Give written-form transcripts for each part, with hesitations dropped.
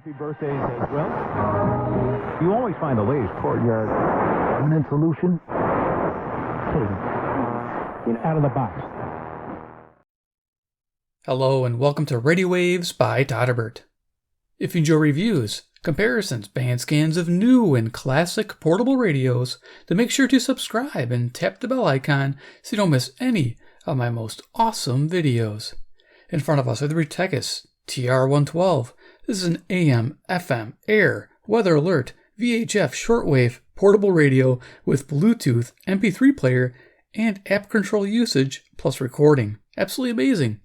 Happy birthdays as well. You always find the latest courtyard permanent solution. Out of the box. Hello and welcome to Radio Waves by todderbert. If you enjoy reviews, comparisons, band scans of new and classic portable radios, then make sure to subscribe and tap the bell icon so you don't miss any of my most awesome videos. In front of us are the Retekess TR112. This is an AM, FM, air, weather alert, VHF, shortwave, portable radio with Bluetooth, MP3 player, and app control usage plus recording. Absolutely amazing.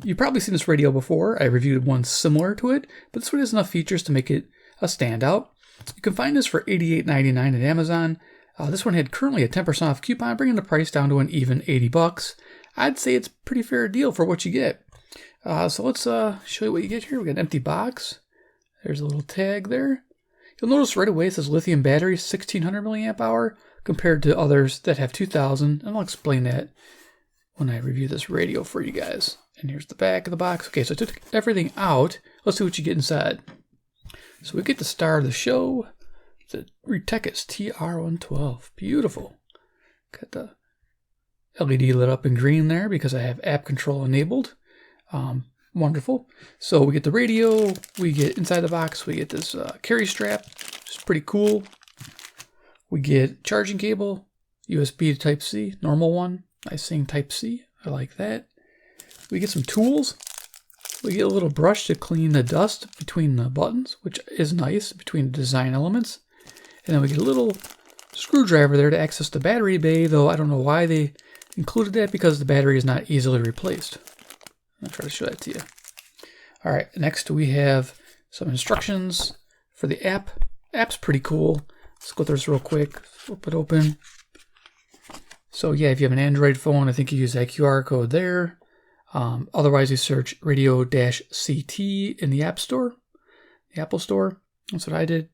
You've probably seen this radio before. I reviewed one similar to it, but this one has enough features to make it a standout. You can find this for $88.99 at Amazon. This one had currently a 10% off coupon, bringing the price down to an even $80. I'd say it's a pretty fair deal for what you get. So let's show you what you get here. We got an empty box. There's a little tag there. You'll notice right away it says lithium battery, 1600 milliamp hour, compared to others that have 2000. And I'll explain that when I review this radio for you guys. And here's the back of the box. Okay, so I took everything out. Let's see what you get inside. So we get the star of the show, the Retekess TR112. Beautiful. Got the LED lit up in green there because I have app control enabled. Wonderful. So we get the radio, we get inside the box, we get this carry strap, which is pretty cool. We get charging cable, USB to Type-C, normal one. Nice saying Type-C, I like that. We get some tools. We get a little brush to clean the dust between the buttons, which is nice, between the design elements. And then we get a little screwdriver there to access the battery bay, though I don't know why they included that because the battery is not easily replaced. I'll try to show that to you. All right, next we have some instructions for the app. App's pretty cool. Let's go through this real quick. Flip it open. So yeah, if you have an Android phone, I think you use that QR code there. Otherwise, you search radio-CT in the App Store, the Apple Store. That's what I did.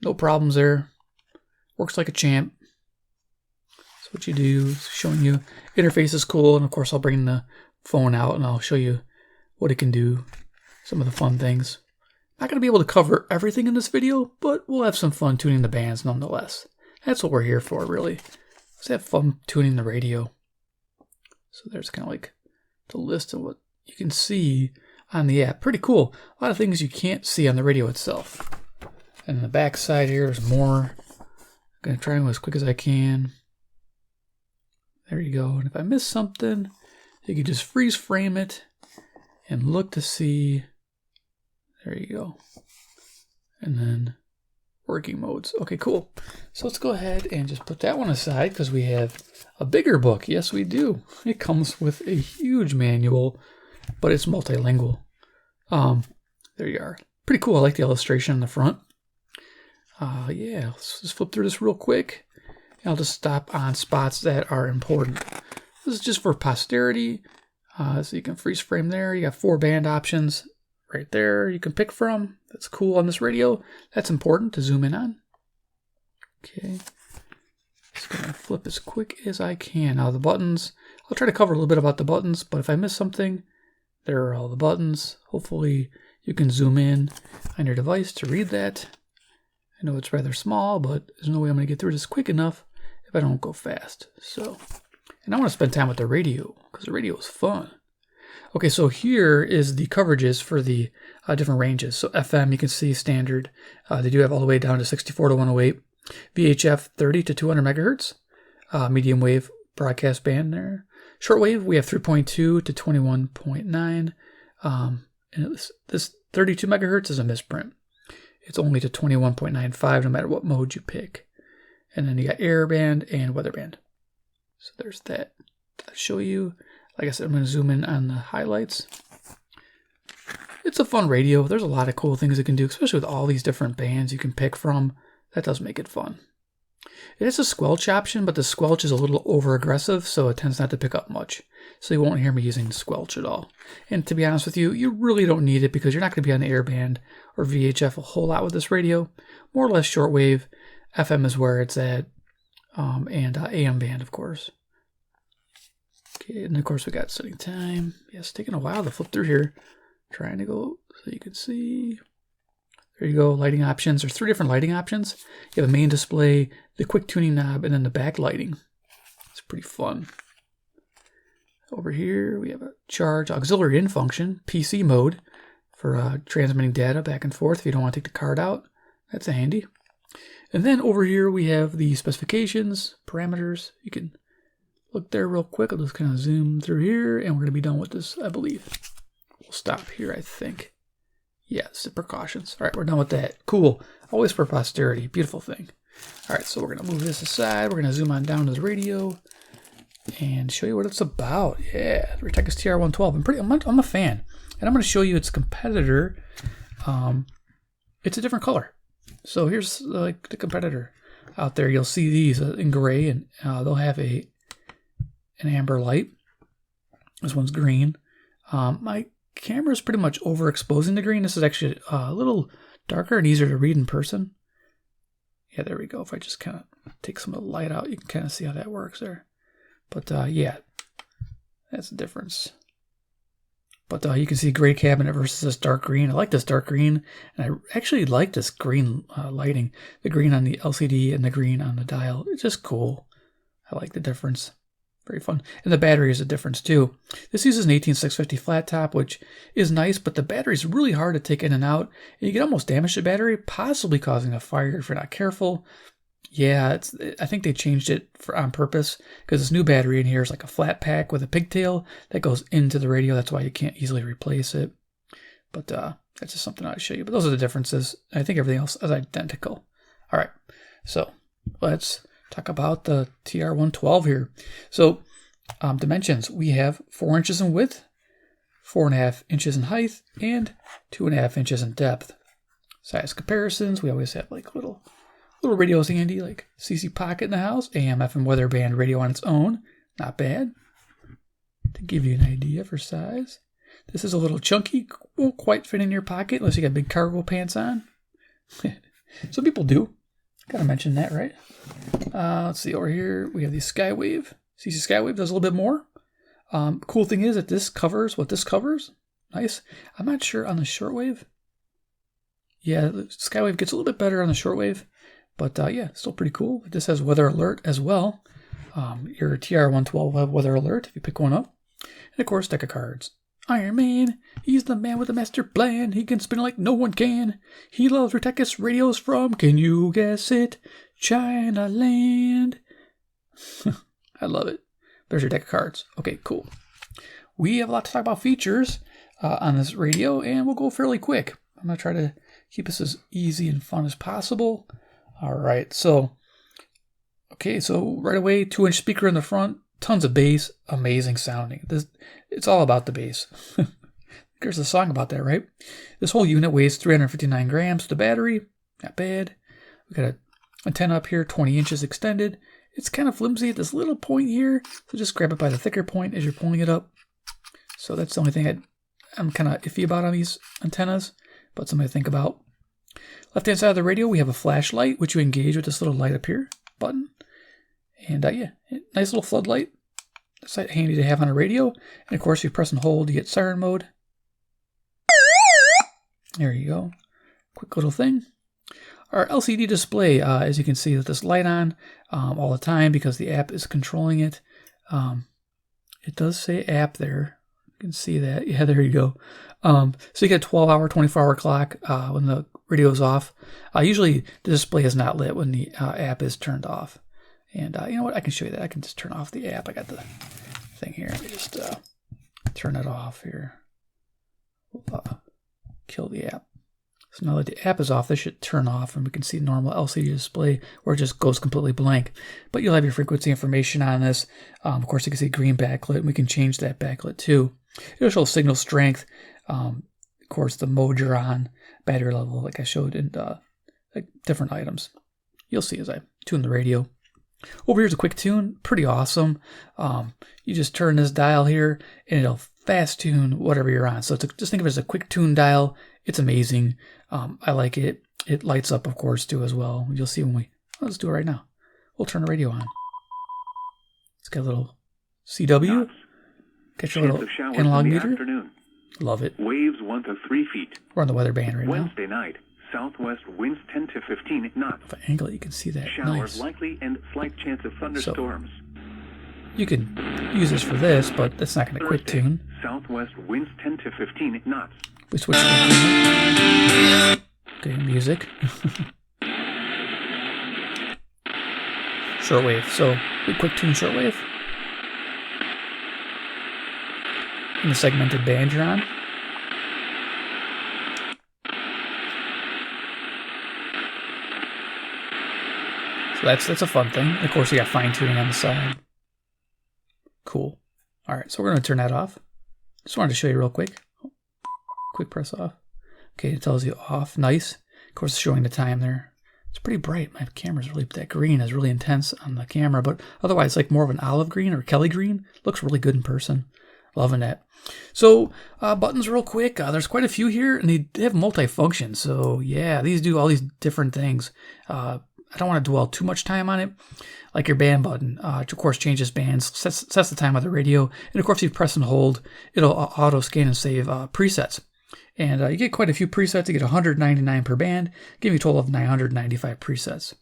No problems there. Works like a champ. That's what you do. It's showing you. Interface is cool, and of course, I'll bring the phone out and I'll show you what it can do, some of the fun things. Not going to be able to cover everything in this video, but we'll have some fun tuning the bands nonetheless. That's what we're here for, really. Let's have fun tuning the radio. So there's kind of like the list of what you can see on the app. Pretty cool. A lot of things you can't see on the radio itself. And on the back side here, there's more. I'm going to try and go as quick as I can. There you go. And if I miss something, you can just freeze frame it and look to see. There you go. And then working modes. Okay, cool. So let's go ahead and just put that one aside because we have a bigger book. Yes, we do. It comes with a huge manual, but it's multilingual. There you are. Pretty cool. I like the illustration on the front. Yeah, let's just flip through this real quick. And I'll just stop on spots that are important. This is just for posterity, so you can freeze frame there. You got 4 band options right there you can pick from. That's cool on this radio. That's important to zoom in on. Okay, just gonna flip as quick as I can. Now the buttons, I'll try to cover a little bit about the buttons, but if I miss something, there are all the buttons. Hopefully you can zoom in on your device to read that. I know it's rather small, but there's no way I'm gonna get through this quick enough if I don't go fast. So. And I want to spend time with the radio, because the radio is fun. Okay, so here is the coverages for the different ranges. So FM, you can see standard. They do have all the way down to 64 to 108. VHF, 30 to 200 megahertz. Medium wave broadcast band there. Shortwave, we have 3.2 to 21.9. And this 32 megahertz is a misprint. It's only to 21.95 no matter what mode you pick. And then you got air band and weather band. So there's that. I'll show you. Like I said, I'm going to zoom in on the highlights. It's a fun radio. There's a lot of cool things it can do, especially with all these different bands you can pick from. That does make it fun. It has a squelch option, but the squelch is a little over-aggressive, so it tends not to pick up much. So you won't hear me using squelch at all. And to be honest with you, you really don't need it because you're not going to be on the air band or VHF a whole lot with this radio. More or less shortwave. FM is where it's at. And AM band, of course. Okay, and of course we got setting time. Yeah, it's taking a while to flip through here. Trying to go so you can see. There you go, lighting options. There's 3 different lighting options. You have a main display, the quick tuning knob, and then the backlighting. It's pretty fun. Over here, we have a charge auxiliary in function, PC mode, for transmitting data back and forth if you don't want to take the card out. That's handy. And then over here, we have the specifications, parameters. You can look there real quick. I'll just kind of zoom through here, and we're going to be done with this, I believe. We'll stop here, I think. Yeah, it's the precautions. All right, we're done with that. Cool. Always for posterity. Beautiful thing. All right, so we're going to move this aside. We're going to zoom on down to the radio and show you what it's about. Yeah, Retekess TR112. I'm a fan. And I'm going to show you its competitor. It's a different color. So here's like the competitor out there. You'll see these in gray, and they'll have an amber light. This one's green. My camera is pretty much overexposing the green. This is actually a little darker and easier to read in person. Yeah, there we go. If I just kind of take some of the light out, you can kind of see how that works there. But yeah, that's the difference. But you can see gray cabinet versus this dark green. I like this dark green, and I actually like this green lighting. The green on the LCD and the green on the dial. It's just cool. I like the difference. Very fun. And the battery is a difference too. This uses an 18650 flat top, which is nice, but the battery is really hard to take in and out. And you can almost damage the battery, possibly causing a fire if you're not careful. Yeah, I think they changed it on purpose, because this new battery in here is like a flat pack with a pigtail that goes into the radio. That's why you can't easily replace it. But that's just something I'll show you. But those are the differences. I think everything else is identical. All right, so let's talk about the TR112 here. So dimensions, we have 4 inches in width, 4.5 inches in height, and 2.5 inches in depth. Size comparisons, we always have like little radios handy, like CC Pocket in the house, AM, FM weather band radio on its own. Not bad. To give you an idea for size. This is a little chunky, won't quite fit in your pocket unless you got big cargo pants on. Some people do. Gotta mention that, right? Let's see, over here we have the Skywave. CC Skywave does a little bit more. Cool thing is that this covers what this covers. Nice. I'm not sure on the shortwave. Yeah, the Skywave gets a little bit better on the shortwave. But yeah, still pretty cool. This has weather alert as well. Your TR112 will have weather alert if you pick one up. And of course, deck of cards. Iron Man, he's the man with the master plan. He can spin like no one can. He loves Retekess radios from, can you guess it, China land. I love it. There's your deck of cards. Okay, cool. We have a lot to talk about features on this radio, and we'll go fairly quick. I'm going to try to keep this as easy and fun as possible. All right, so right away, 2-inch speaker in the front, tons of bass, amazing sounding. It's all about the bass. There's a song about that, right? This whole unit weighs 359 grams. The battery, not bad. We got an antenna up here, 20 inches extended. It's kind of flimsy at this little point here, so just grab it by the thicker point as you're pulling it up. So that's the only thing I'm kind of iffy about on these antennas, but something to think about. Left-hand side of the radio, we have a flashlight, which you engage with this little light up here button. And yeah, nice little floodlight. That's handy to have on a radio. And of course, you press and hold, you get siren mode. There you go. Quick little thing. Our LCD display, as you can see, with this light on all the time because the app is controlling it. It does say app there. You can see that. Yeah, there you go. So you get a 12-hour, 24-hour clock when the radio is off. Usually the display is not lit when the app is turned off. And you know what? I can show you that. I can just turn off the app. I got the thing here. Let me just turn it off here. Kill the app. So now that the app is off, this should turn off, and we can see normal LCD display where it just goes completely blank. But you'll have your frequency information on this. Of course, you can see green backlit, and we can change that backlit too. It'll show signal strength. Of course, the mode you're on, battery level, like I showed in like different items. You'll see as I tune the radio. Over here's a quick tune, pretty awesome. You just turn this dial here, and it'll fast tune whatever you're on. So just think of it as a quick tune dial. It's amazing. I like it. It lights up, of course, too, as well. You'll see when let's do it right now. We'll turn the radio on. It's got a little CW. Get your little analog meter. Love it. Waves 1 to 3 feet. We're on the weather band right Wednesday night, southwest winds 10 to 15 knots. If I angle it, you can see that. Showers Nice. likely and slight chance of thunderstorms. You can use this for this, but that's not going to quick tune. Southwest winds 10 to 15 knots. We switch to okay, music. Shortwave. So we quick tune shortwave. And the segmented band you're on. So that's a fun thing. And of course, you got fine tuning on the side. Cool. All right, so we're going to turn that off. Just wanted to show you real quick. Quick press off. Okay, it tells you off. Nice. Of course, it's showing the time there. It's pretty bright. My camera's really, that green is really intense on the camera, but otherwise, like more of an olive green or Kelly green. Looks really good in person. Loving that. So, buttons real quick. There's quite a few here, and they have multi-function. So, yeah, these do all these different things. I don't want to dwell too much time on it. Like your band button, which of course changes bands, sets the time of the radio, and of course if you press and hold, it'll auto scan and save presets. And you get quite a few presets. You get 199 per band, give you a total of 995 presets.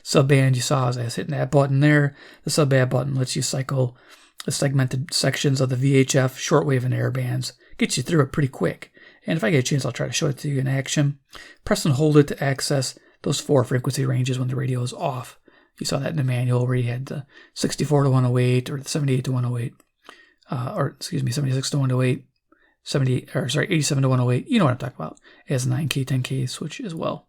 Sub band you saw as I was hitting that button there. The sub band button lets you cycle the segmented sections of the VHF, shortwave, and air bands. Gets you through it pretty quick. And if I get a chance, I'll try to show it to you in action. Press and hold it to access those 4 frequency ranges when the radio is off. You saw that in the manual where you had the 64 to 108 or the 78 to 108, or excuse me, 76 to 108, 87 to 108. You know what I'm talking about. It has a 9K, 10K switch as well.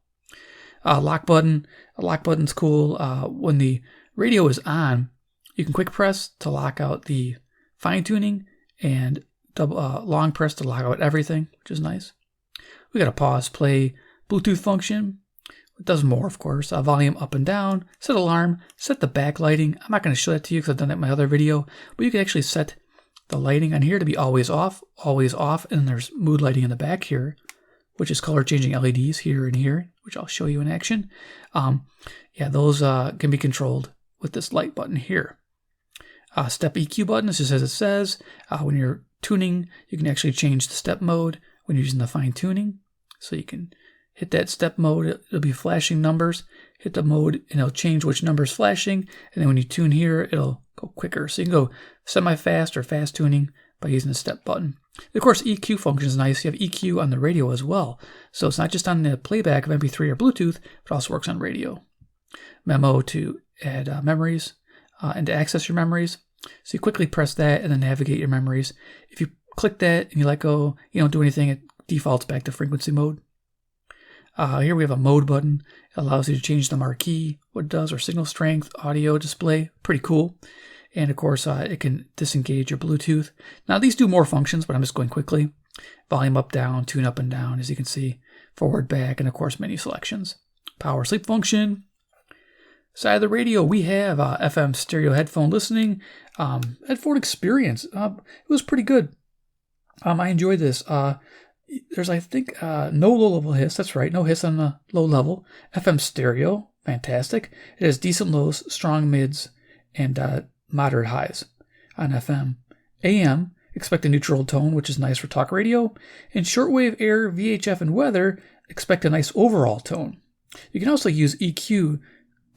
Lock button. A lock button's cool. When the radio is on, you can quick press to lock out the fine tuning and long press to lock out everything, which is nice. We got a pause, play, Bluetooth function. It does more, of course. Volume up and down, set alarm, set the backlighting. I'm not going to show that to you because I've done that in my other video, but you can actually set the lighting on here to be always off, and there's mood lighting in the back here, which is color changing LEDs here and here, which I'll show you in action. Yeah, those can be controlled with this light button here. Step EQ button, this just as it says. When you're tuning, you can actually change the step mode when you're using the fine tuning, so you can hit that step mode, it'll be flashing numbers. Hit the mode, and it'll change which number is flashing. And then when you tune here, it'll go quicker. So you can go semi-fast or fast tuning by using the step button. Of course, EQ function is nice. You have EQ on the radio as well. So it's not just on the playback of MP3 or Bluetooth, but also works on radio. Memo to add memories and to access your memories. So you quickly press that and then navigate your memories. If you click that and you let go, you don't do anything, it defaults back to frequency mode. Here we have a mode button. It allows you to change the marquee, what it does, or signal strength, audio display. Pretty cool. And of course, it can disengage your Bluetooth. Now these do more functions, but I'm just going quickly. Volume up, down, tune up and down, as you can see. Forward, back, and of course menu selections. Power sleep function. Side of the radio, we have FM stereo headphone listening. Headphone experience. It was pretty good. I enjoyed this. There's, I think, no low-level hiss. That's right, no hiss on the low level. FM stereo, fantastic. It has decent lows, strong mids, and moderate highs on FM. AM, expect a neutral tone, which is nice for talk radio. And shortwave, air, VHF, and weather, expect a nice overall tone. You can also use EQ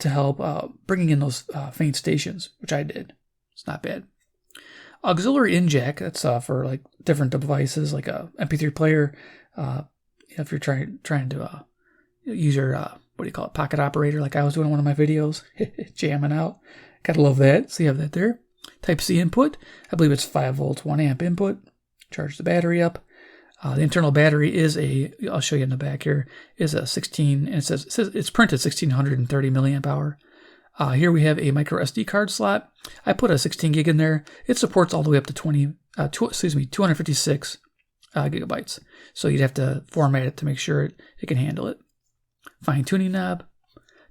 to help bringing in those faint stations, which I did. It's not bad. Auxiliary in jack, that's for like different devices, like a MP3 player. If you're trying to use your pocket operator, like I was doing in one of my videos, jamming out. Gotta love that. So you have that there. Type C input. I believe it's 5 volts, 1 amp input. Charge the battery up. The internal battery is I'll show you in the back here, is a 16, and it says it's printed 1630 milliamp hour. Here we have a micro SD card slot. I put a 16 gig in there. It supports all the way up to 256 gigabytes. So you'd have to format it to make sure it can handle it. Fine tuning knob.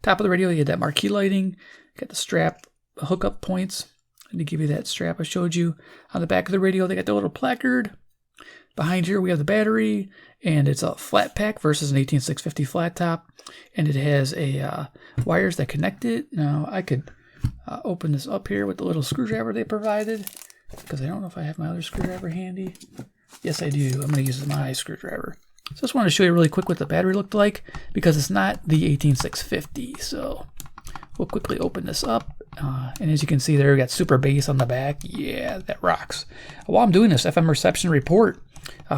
Top of the radio, you had that marquee lighting. Got the strap hookup points. And to give you that strap I showed you. On the back of the radio, they got the little placard. Behind here, we have the battery, and it's a flat pack versus an 18650 flat top, and it has a wires that connect it. Now, I could open this up here with the little screwdriver they provided, because I don't know if I have my other screwdriver handy. Yes, I do. I'm going to use my screwdriver. So I just wanted to show you really quick what the battery looked like, because it's not the 18650. So we'll quickly open this up. And as you can see there, we got super bass on the back. Yeah, that rocks. While I'm doing this FM reception report,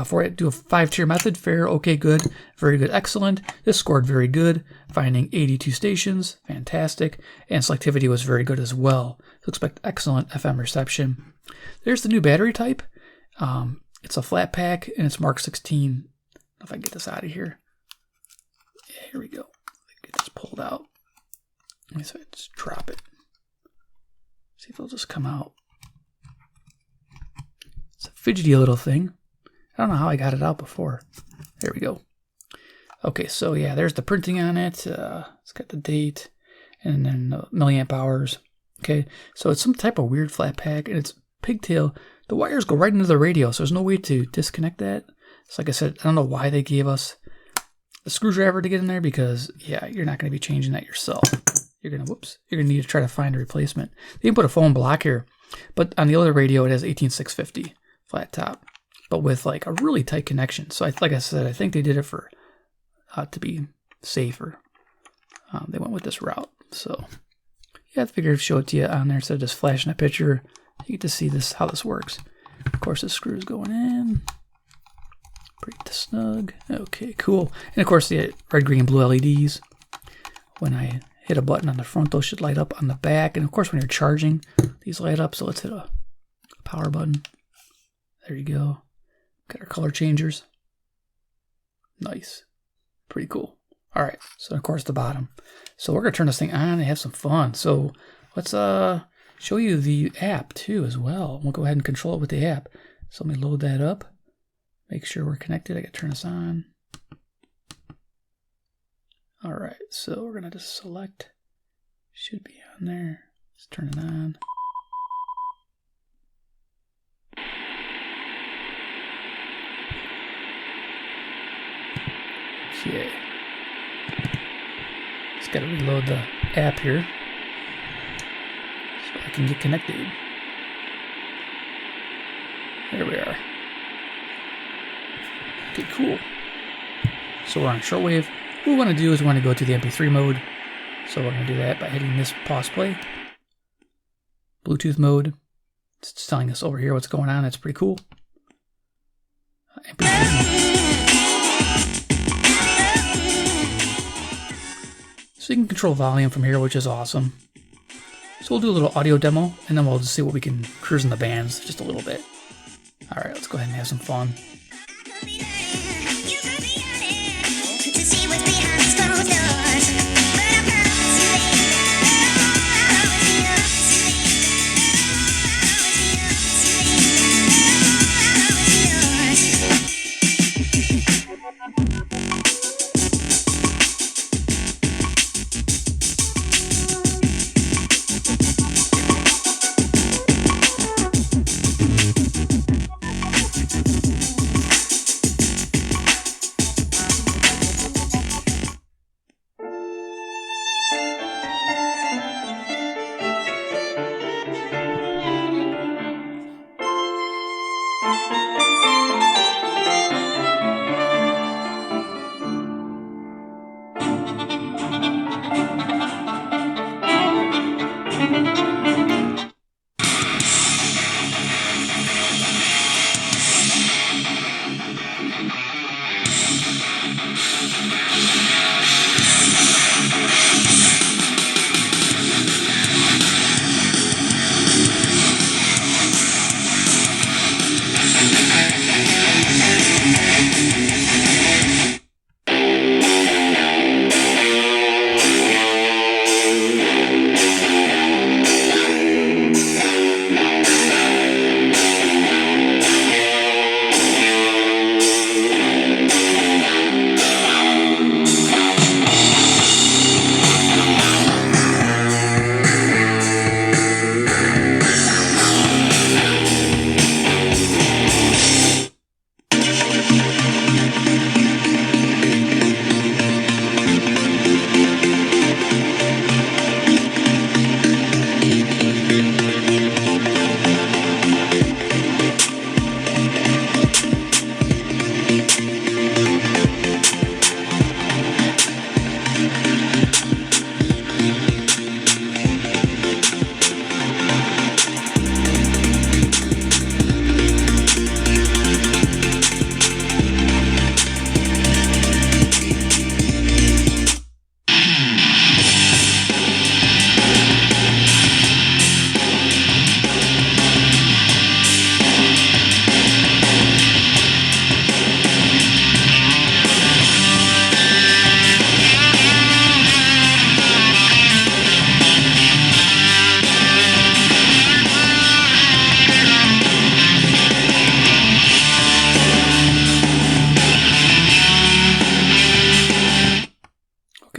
for it, do a 5-tier method: fair, okay, good, very good, excellent. This scored very good, finding 82 stations, fantastic, and selectivity was very good as well. So expect excellent FM reception. There's the new battery type. It's a flat pack and it's Mark 16. If I can get this out of here. Yeah, here we go. Get this pulled out. Let me just drop it. See if it'll just come out. It's a fidgety little thing. I don't know how I got it out before. There we go. Okay, so yeah, there's the printing on it. It's got the date and then milliamp hours. Okay, so it's some type of weird flat pack and it's pigtail. The wires go right into the radio, so there's no way to disconnect that. So like I said, I don't know why they gave us the screwdriver to get in there, because yeah, you're not going to be changing that yourself. You're gonna need to try to find a replacement. They can put a foam block here, but on the other radio it has 18650 flat top, but with like a really tight connection. So like I said, I think they did it for to be safer. They went with this route. So yeah, I figured I'd show it to you on there instead of just flashing a picture. You get to see this, how this works. Of course, the screw is going in. Pretty snug. Okay, cool. And of course, the red, green, blue LEDs. When I hit a button on the front, those should light up on the back. And of course, when you're charging, these light up. So let's hit a power button. There you go. Got our color changers. Nice. Pretty cool. All right. So of course, the bottom. So we're going to turn this thing on and have some fun. So let's show you the app too as well. We'll go ahead and control it with the app. So let me load that up. Make sure we're connected. I got to turn this on. All right, so we're gonna just select. Should be on there. Let's turn it on. Okay. Just gotta reload the app here so I can get connected. There we are. Okay, cool. So we're on shortwave. What we want to do is we want to go to the MP3 mode. So we're going to do that by hitting this pause play. Bluetooth mode. It's telling us over here what's going on. That's pretty cool. MP3. So you can control volume from here, which is awesome. So we'll do a little audio demo, and then we'll just see what we can cruise in the bands just a little bit. All right, let's go ahead and have some fun.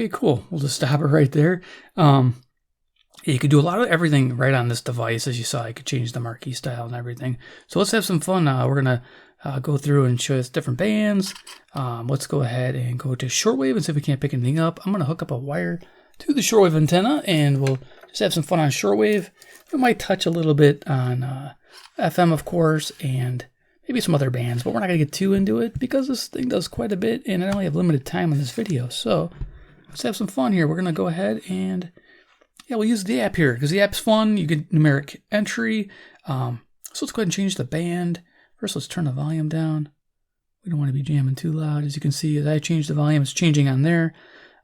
Okay, cool. We'll just stop it right there. You could do a lot of everything right on this device. As you saw, you could change the marquee style and everything. So let's have some fun. We're going to go through and show us different bands. Let's go ahead and go to Shortwave and see if we can't pick anything up. I'm going to hook up a wire to the Shortwave antenna, and we'll just have some fun on Shortwave. We might touch a little bit on FM, of course, and maybe some other bands, but we're not going to get too into it because this thing does quite a bit, and I only have limited time on this video. So let's have some fun here. We're going to go ahead and we'll use the app here because the app's fun. You get numeric entry. So let's go ahead and change the band. First, let's turn the volume down. We don't want to be jamming too loud. As you can see, as I change the volume, it's changing on there.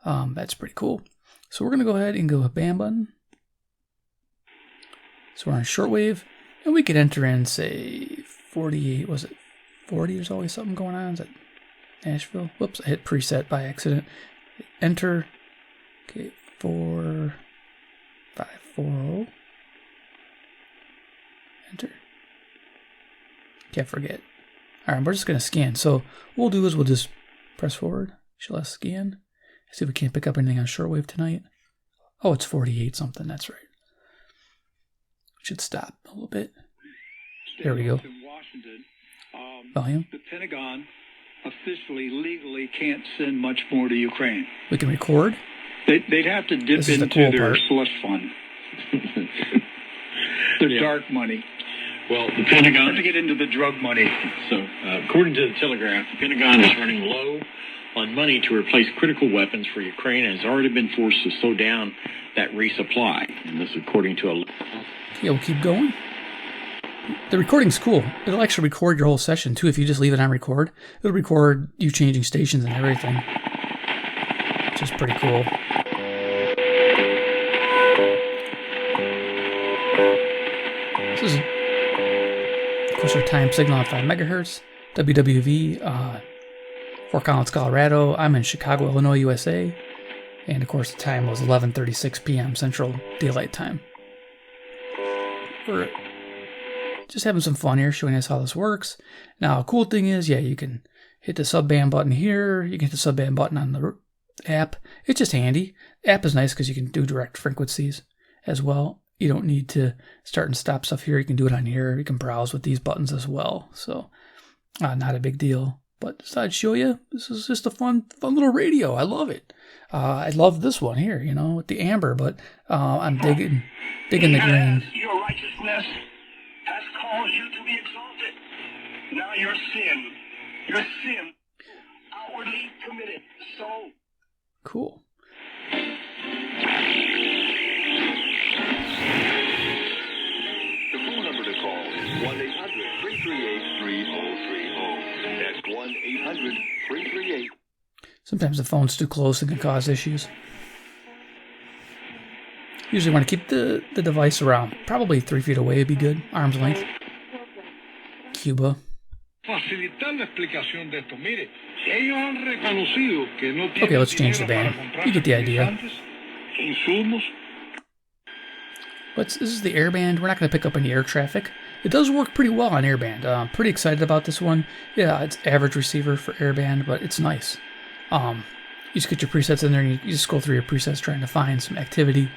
That's pretty cool. So we're going to go ahead and go with band button. So we're on Shortwave, and we could enter in, say, 48. Was it 40? There's always something going on. Is that Nashville? Whoops, I hit preset by accident. Enter. Okay, 4540. Enter. Can't forget. All right, we're just going to scan. So what we'll do is we'll just press forward. Shall I scan? See if we can't pick up anything on Shortwave tonight. Oh, it's 48 something. That's right. Should stop a little bit. There we go. Volume. The Pentagon officially, legally can't send much more to Ukraine. We can record. They'd have to dip into their slush fund. Their dark money. Well, the Pentagon... to get into the drug money. So, according to the Telegraph, the Pentagon is running low on money to replace critical weapons for Ukraine and has already been forced to slow down that resupply. And this according to a... Yeah, we'll keep going. The recording's cool. It'll actually record your whole session, too, if you just leave it on record. It'll record you changing stations and everything, which is pretty cool. This is, of course, our time signal at 5 megahertz. WWV, Fort Collins, Colorado. I'm in Chicago, Illinois, USA. And, of course, the time was 11:36 p.m. Central Daylight Time. We're just having some fun here, showing us how this works. Now, a cool thing is, yeah, you can hit the subband button here. You can hit the subband button on the app. It's just handy. The app is nice because you can do direct frequencies as well. You don't need to start and stop stuff here. You can do it on here. You can browse with these buttons as well. So, not a big deal. But just I'd show you, this is just a fun little radio. I love it. I love this one here, you know, with the amber, but I'm digging the green. Your righteousness has caused you to be exalted. Now your sin outwardly committed. So cool. the phone number to call is 1-800-338-3030. That's 1-800-338. Sometimes the phone's too close and can cause issues. Usually want to keep the device around probably 3 feet away would be good. Arm's length. Cuba. Okay, let's change the band. You get the idea. This is the airband. We're not going to pick up any air traffic. It does work pretty well on airband. I'm pretty excited about this one. Yeah, it's average receiver for airband, but it's nice. You just get your presets in there and you just go through your presets trying to find some activity.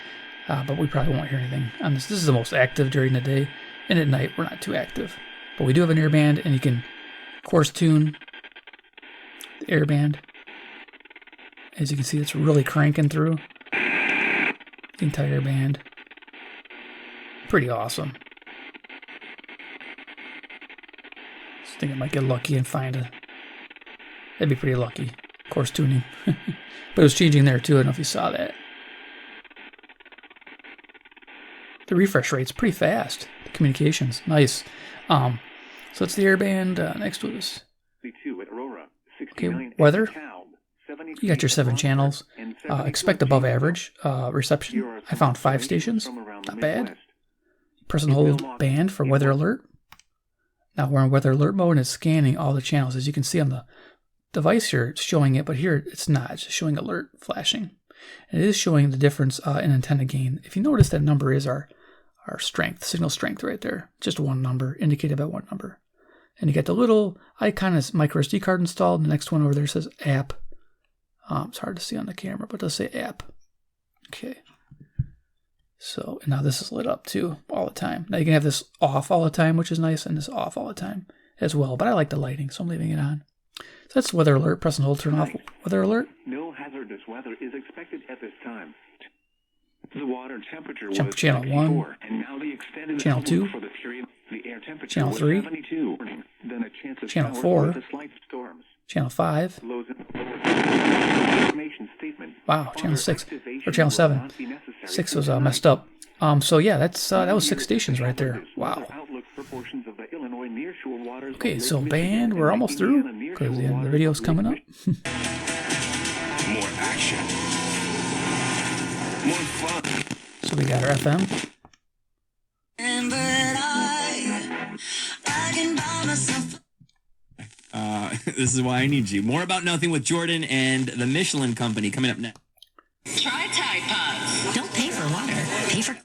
But we probably won't hear anything on this. This is the most active during the day, and at night we're not too active. But we do have an airband, and you can coarse tune the airband. As you can see, it's really cranking through the entire band. Pretty awesome. Just think I might get lucky and find a... That'd be pretty lucky. Coarse tuning. But it was changing there too. I don't know if you saw that. The refresh rate's pretty fast. The communications, nice. So it's the airband. Next to this. Okay, weather. You got your 7 channels. Expect above average reception. I found 5 stations. Not bad. Press and hold band for weather alert. Now we're in weather alert mode and it's scanning all the channels. As you can see on the device here, it's showing it, but here it's not. It's just showing alert flashing. And it is showing the difference in antenna gain. If you notice, that number is our strength, signal strength right there. Just one number, indicated by one number. And you get the little icon as micro SD card installed. The next one over there says app. It's hard to see on the camera, but it does say app. Okay. So now this is lit up too all the time. Now you can have this off all the time, which is nice, and this off all the time as well. But I like the lighting, so I'm leaving it on. So that's weather alert. Press and hold, turn off weather alert. No hazardous weather is expected at this time. The water temperature Jump was channel 1, 64, and now the extended channel 2, for the period, the air temperature channel was 3, 72. Then a chance of channel showers 4, with a slight storms. channel 5. Lows and information statement. Wow, channel 6 or channel will 7. not be necessary 6 for was tonight. messed up. So yeah, that's that was 6 stations right there. Wow. Outlook for portions of the Illinois nearshore waters Okay, of so Lake band, Michigan we're and almost Indiana through nearshore because the end of the waters video's of coming Lake up. More action. More fun. So we got our FM. This is why I need you. More About Nothing with Jordan and the Michelin Company coming up next. Try Tide Pods. Don't pay for water. Pay for...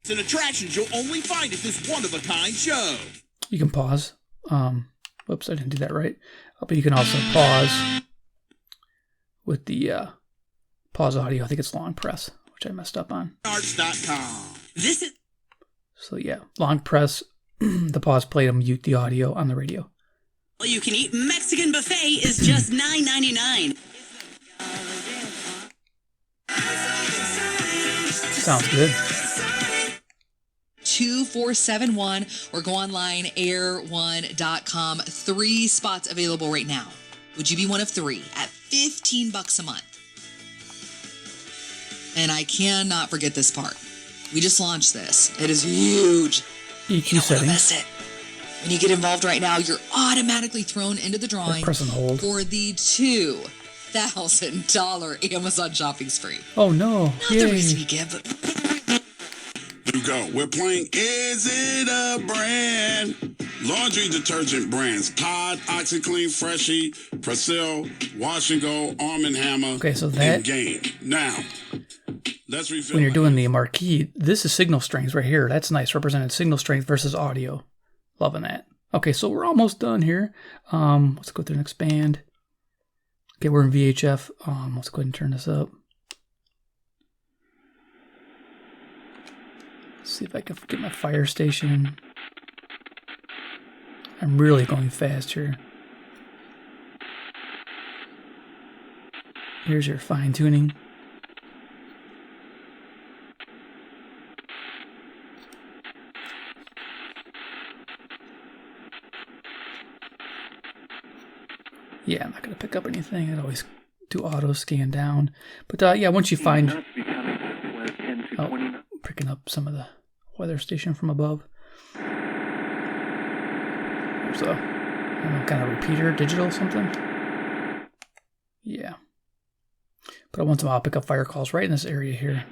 It's an attraction you'll only find at this one-of-a-kind show. You can pause. Whoops, I didn't do that right. But you can also pause with the pause audio. I think it's long press, which I messed up on. Arts.com. This is... So yeah, long press the pause play to mute the audio on the radio. All you can eat Mexican buffet is just $9.99. Sounds good. 2471 or go online air1.com. 3 spots available right now. Would you be one of 3 at $15 a month? And I cannot forget this part. We just launched this. It is huge. EQ settings. It. When you get involved right now, you're automatically thrown into the drawing Press and hold. for the $2,000 Amazon shopping spree. Oh no! Not Yay. the reason you give, but You go. We're playing Is It a Brand? Laundry detergent brands. Tide, OxyClean, Freshie, Persil, Wash and Go, Arm & Hammer, Okay, so and that Gain. Now, let's refill. when you're doing the marquee, this is signal strength right here. That's nice, represented signal strength versus audio. Loving that. Okay, so we're almost done here. Let's go through and expand. Okay, we're in VHF. Let's go ahead and turn this up. Let's see if I can get my fire station. I'm really going fast here. Here's your fine tuning. Yeah, I'm not going to pick up anything. I'd always do auto scan down. But yeah, once you find... Oh, picking up some of the weather station from above. There's a, I don't know, kind of repeater, digital something. Yeah. But once in a while, I'll pick up fire calls right in this area here.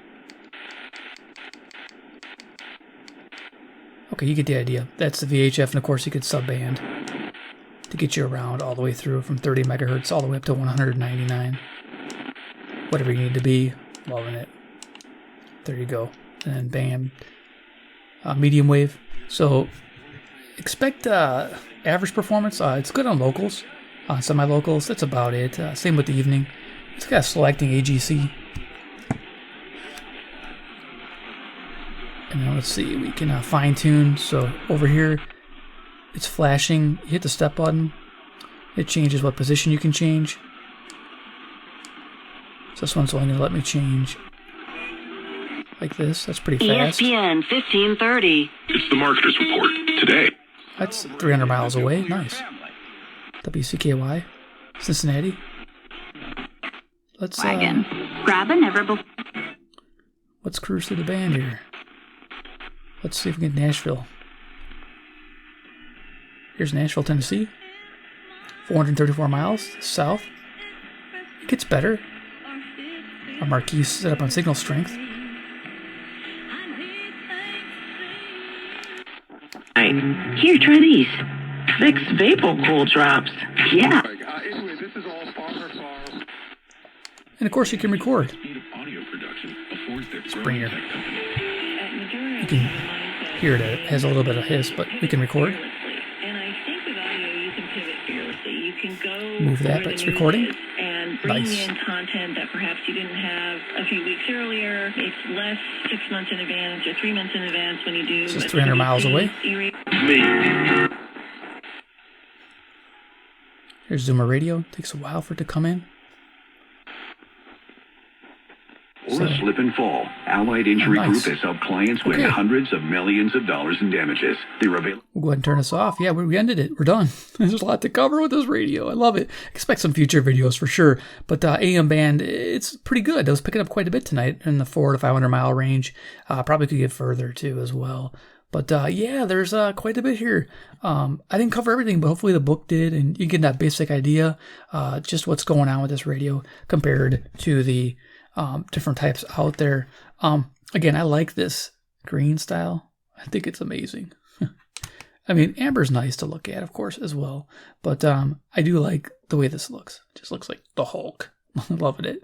Okay, you get the idea. That's the VHF, and of course you could subband to get you around all the way through from 30 megahertz all the way up to 199. Whatever you need to be, loving it. There you go. And then bam, medium wave. So expect average performance. It's good on locals, on semi-locals. That's about it. Same with the evening. It's got selecting AGC. And then let's see, we can fine tune. So over here, it's flashing. You hit the step button. It changes what position you can change. So this one's only going to let me change like this. That's pretty fast. ESPN 1530. It's the Marketer's Report today. That's 300 miles away. Nice. WCKY, Cincinnati. Let's Wagon. Grab a never before. let's cruise through the band here. Let's see if we can get Nashville. Here's Nashville, Tennessee. 434 miles south. It gets better. Our marquee set up on signal strength. Here, try these. Vicks Vapor Cool Drops. Yeah. Anyway, this is all far. And of course you can record. Audio production affords their Let's bring your... You can hear it. It has a little bit of hiss, but we can record. And I think with audio you can pivot fearlessly. You can go move that, but it's recording. And bringing Nice. in content that perhaps you didn't have a few weeks earlier. It's less 6 months in advance or 3 months in advance when you do. This is 300 miles away. Here's Zoomer Radio. Takes a while for it to come in. Or a slip and fall. Allied Injury Group has helped clients win hundreds of millions of dollars in damages. They're available. We'll go ahead and turn this off. Yeah, we ended it. We're done. There's a lot to cover with this radio. I love it. Expect some future videos for sure. But AM band, it's pretty good. I was picking up quite a bit tonight in the 400 to 500 mile range. Probably could get further too as well. But yeah, there's quite a bit here. I didn't cover everything, but hopefully the book did, and you get that basic idea, just what's going on with this radio compared to the different types out there. Again, I like this green style. I think it's amazing. I mean, amber's nice to look at, of course, as well. But I do like the way this looks. It just looks like the Hulk. I'm loving it.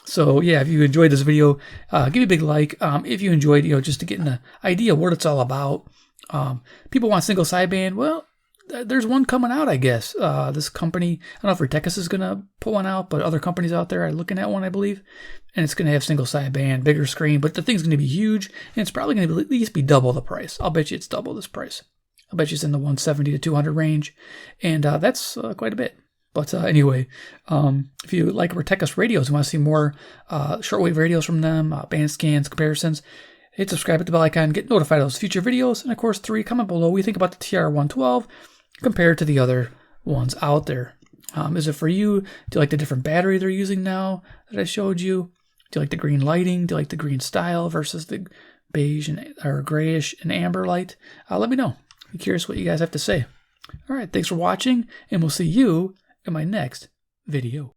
So yeah, if you enjoyed this video, give me a big like. If you enjoyed, just to get an idea what it's all about. People want single sideband. Well, there's one coming out, I guess. This company, I don't know if Retekess is going to put one out, but other companies out there are looking at one, I believe. And it's going to have single sideband, bigger screen, but the thing's going to be huge, and it's probably going to at least be double the price. I'll bet you it's double this price. I'll bet you it's in the 170 to 200 range, and that's quite a bit. But anyway, if you like Retekess radios and want to see more shortwave radios from them, band scans, comparisons, hit subscribe, hit the bell icon, get notified of those future videos, and of course, 3, comment below what you think about the TR112 compared to the other ones out there. Is it for you? Do you like the different battery they're using now that I showed you? Do you like the green lighting? Do you like the green style versus the beige or grayish and amber light? Let me know. I'm curious what you guys have to say. All right, thanks for watching, and we'll see you in my next video.